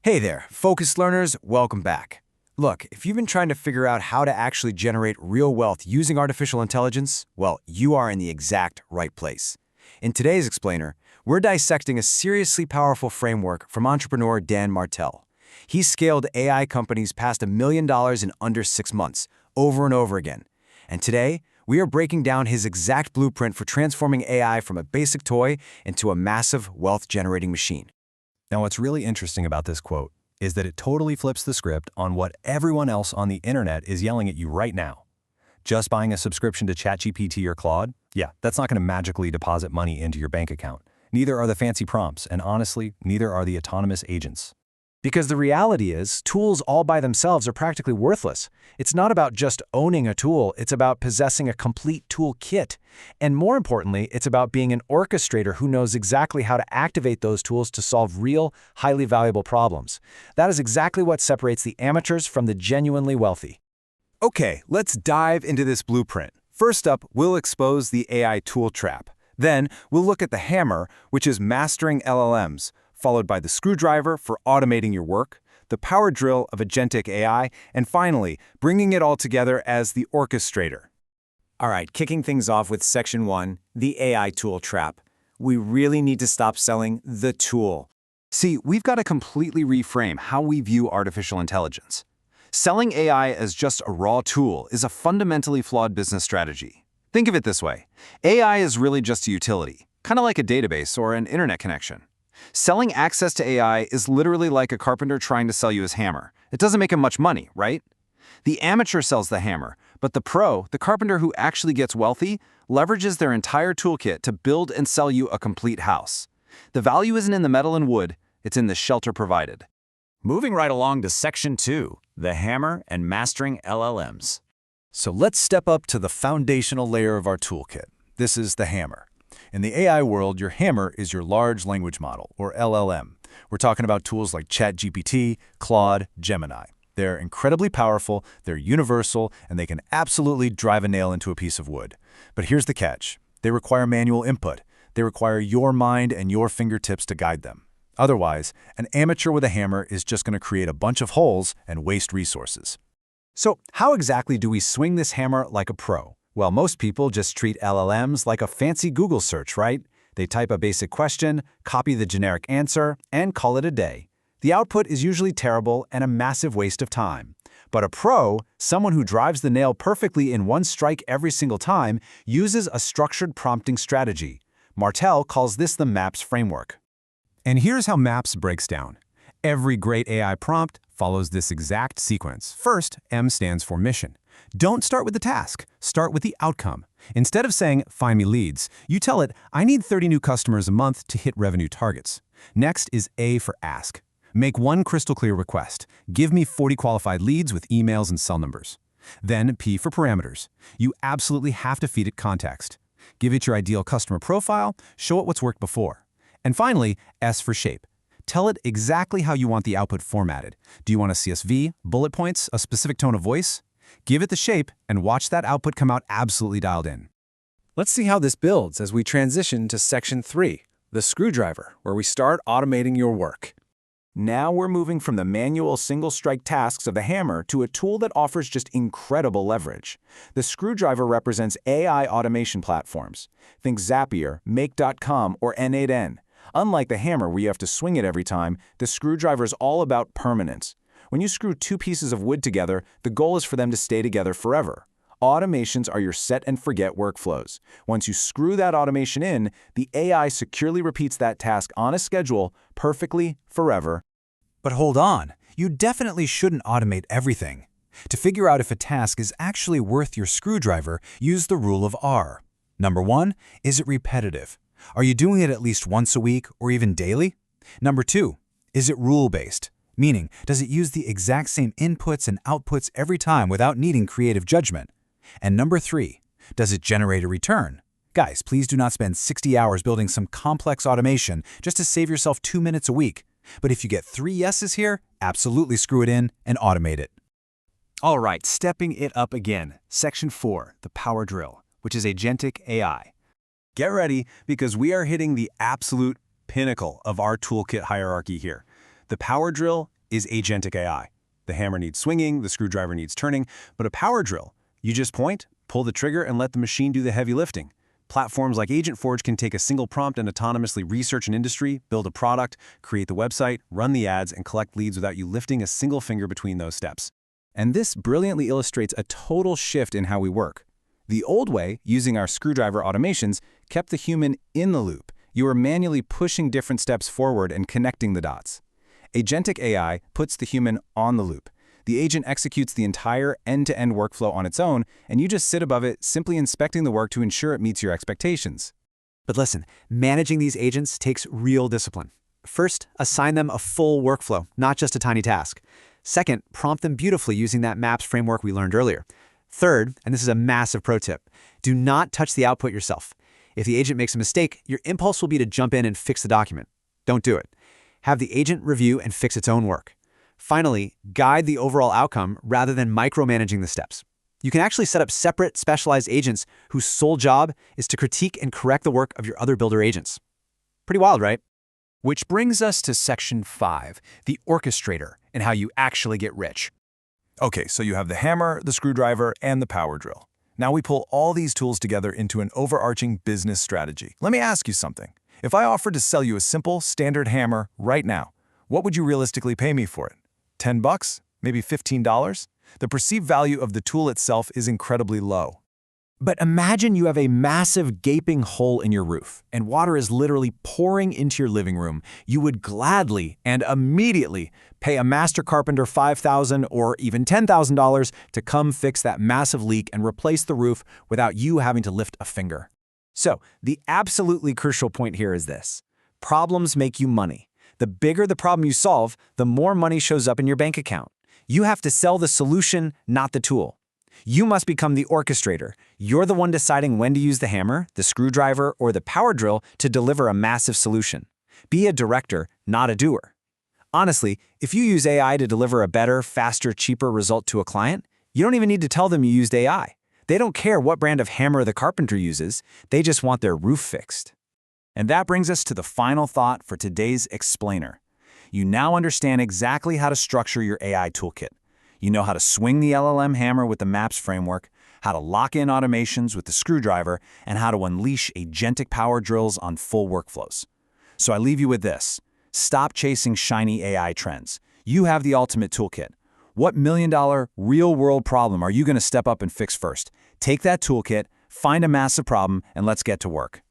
Hey there, focused learners, welcome back. Look, if you've been trying to figure out how to actually generate real wealth using artificial intelligence, well, you are in the exact right place. In today's Explainer, we're dissecting a seriously powerful framework from entrepreneur Dan Martell. He scaled AI companies past $1 million in under 6 months, over and over again. And today, we are breaking down his exact blueprint for transforming AI from a basic toy into a massive wealth-generating machine. Now, what's really interesting about this quote is that it totally flips the script on what everyone else on the internet is yelling at you right now. Just buying a subscription to ChatGPT or Claude? Yeah, that's not going to magically deposit money into your bank account. Neither are the fancy prompts, and honestly, neither are the autonomous agents. Because the reality is, tools all by themselves are practically worthless. It's not about just owning a tool, it's about possessing a complete tool kit. And more importantly, it's about being an orchestrator who knows exactly how to activate those tools to solve real, highly valuable problems. That is exactly what separates the amateurs from the genuinely wealthy. Okay, let's dive into this blueprint. First up, we'll expose the AI tool trap. Then, we'll look at the hammer, which is mastering LLMs, followed by the screwdriver for automating your work, the power drill of agentic AI, and finally, bringing it all together as the orchestrator. All right, kicking things off with Section 1, the AI tool trap. We really need to stop selling the tool. See, we've got to completely reframe how we view artificial intelligence. Selling AI as just a raw tool is a fundamentally flawed business strategy. Think of it this way. AI is really just a utility, kind of like a database or an internet connection. Selling access to AI is literally like a carpenter trying to sell you his hammer. It doesn't make him much money, right? The amateur sells the hammer, but the pro, the carpenter who actually gets wealthy, leverages their entire toolkit to build and sell you a complete house. The value isn't in the metal and wood, it's in the shelter provided. Moving right along to Section 2, the hammer and mastering LLMs. So let's step up to the foundational layer of our toolkit. This is the hammer. In the AI world, your hammer is your large language model, or LLM. We're talking about tools like ChatGPT, Claude, Gemini. They're incredibly powerful, they're universal, and they can absolutely drive a nail into a piece of wood. But here's the catch. They require manual input. They require your mind and your fingertips to guide them. Otherwise, an amateur with a hammer is just going to create a bunch of holes and waste resources. So, how exactly do we swing this hammer like a pro? Well, most people just treat LLMs like a fancy Google search, right? They type a basic question, copy the generic answer, and call it a day. The output is usually terrible and a massive waste of time. But a pro, someone who drives the nail perfectly in one strike every single time, uses a structured prompting strategy. Martell calls this the MAPS framework. And here's how MAPS breaks down. Every great AI prompt follows this exact sequence. First, M stands for mission. Don't start with the task, start with the outcome. Instead of saying, find me leads, you tell it, I need 30 new customers a month to hit revenue targets. Next is A for ask. Make one crystal clear request. Give me 40 qualified leads with emails and cell numbers. Then P for parameters. You absolutely have to feed it context. Give it your ideal customer profile, show it what's worked before. And finally, S for shape. Tell it exactly how you want the output formatted. Do you want a CSV, bullet points, a specific tone of voice? Give it the shape and watch that output come out absolutely dialed in. Let's see how this builds as we transition to Section 3, the screwdriver, where we start automating your work. Now we're moving from the manual single-strike tasks of the hammer to a tool that offers just incredible leverage. The screwdriver represents AI automation platforms. Think Zapier, Make.com, or N8N. Unlike the hammer where you have to swing it every time, the screwdriver is all about permanence. When you screw two pieces of wood together, the goal is for them to stay together forever. Automations are your set-and-forget workflows. Once you screw that automation in, the AI securely repeats that task on a schedule, perfectly, forever. But hold on, you definitely shouldn't automate everything. To figure out if a task is actually worth your screwdriver, use the rule of R. Number 1, is it repetitive? Are you doing it at least once a week or even daily? Number 2, is it rule-based? Meaning, does it use the exact same inputs and outputs every time without needing creative judgment? And number 3, does it generate a return? Guys, please do not spend 60 hours building some complex automation just to save yourself 2 minutes a week. But if you get 3 yeses here, absolutely screw it in and automate it. All right, stepping it up again. Section 4, the power drill, which is agentic AI. Get ready, because we are hitting the absolute pinnacle of our toolkit hierarchy here. The power drill is agentic AI. The hammer needs swinging, the screwdriver needs turning, but a power drill, you just point, pull the trigger, and let the machine do the heavy lifting. Platforms like AgentForge can take a single prompt and autonomously research an industry, build a product, create the website, run the ads, and collect leads without you lifting a single finger between those steps. And this brilliantly illustrates a total shift in how we work. The old way, using our screwdriver automations, kept the human in the loop. You were manually pushing different steps forward and connecting the dots. Agentic AI puts the human on the loop. The agent executes the entire end-to-end workflow on its own, and you just sit above it, simply inspecting the work to ensure it meets your expectations. But listen, managing these agents takes real discipline. First, assign them a full workflow, not just a tiny task. Second, prompt them beautifully using that MAPS framework we learned earlier. Third, and this is a massive pro tip, do not touch the output yourself. If the agent makes a mistake, your impulse will be to jump in and fix the document. Don't do it. Have the agent review and fix its own work. Finally, guide the overall outcome rather than micromanaging the steps. You can actually set up separate, specialized agents whose sole job is to critique and correct the work of your other builder agents. Pretty wild, right? Which brings us to Section 5, the orchestrator, and how you actually get rich. Okay, so you have the hammer, the screwdriver, and the power drill. Now we pull all these tools together into an overarching business strategy. Let me ask you something. If I offered to sell you a simple, standard hammer right now, what would you realistically pay me for it? $10? Maybe $15? The perceived value of the tool itself is incredibly low. But imagine you have a massive gaping hole in your roof, and water is literally pouring into your living room. You would gladly and immediately pay a master carpenter $5,000 or even $10,000 to come fix that massive leak and replace the roof without you having to lift a finger. So, the absolutely crucial point here is this. Problems make you money. The bigger the problem you solve, the more money shows up in your bank account. You have to sell the solution, not the tool. You must become the orchestrator. You're the one deciding when to use the hammer, the screwdriver, or the power drill to deliver a massive solution. Be a director, not a doer. Honestly, if you use AI to deliver a better, faster, cheaper result to a client, you don't even need to tell them you used AI. They don't care what brand of hammer the carpenter uses. They just want their roof fixed. And that brings us to the final thought for today's explainer. You now understand exactly how to structure your AI toolkit. You know how to swing the LLM hammer with the MAPS framework, how to lock in automations with the screwdriver, and how to unleash agentic power drills on full workflows. So I leave you with this. Stop chasing shiny AI trends. You have the ultimate toolkit. What million-dollar, real-world problem are you going to step up and fix first? Take that toolkit, find a massive problem, and let's get to work.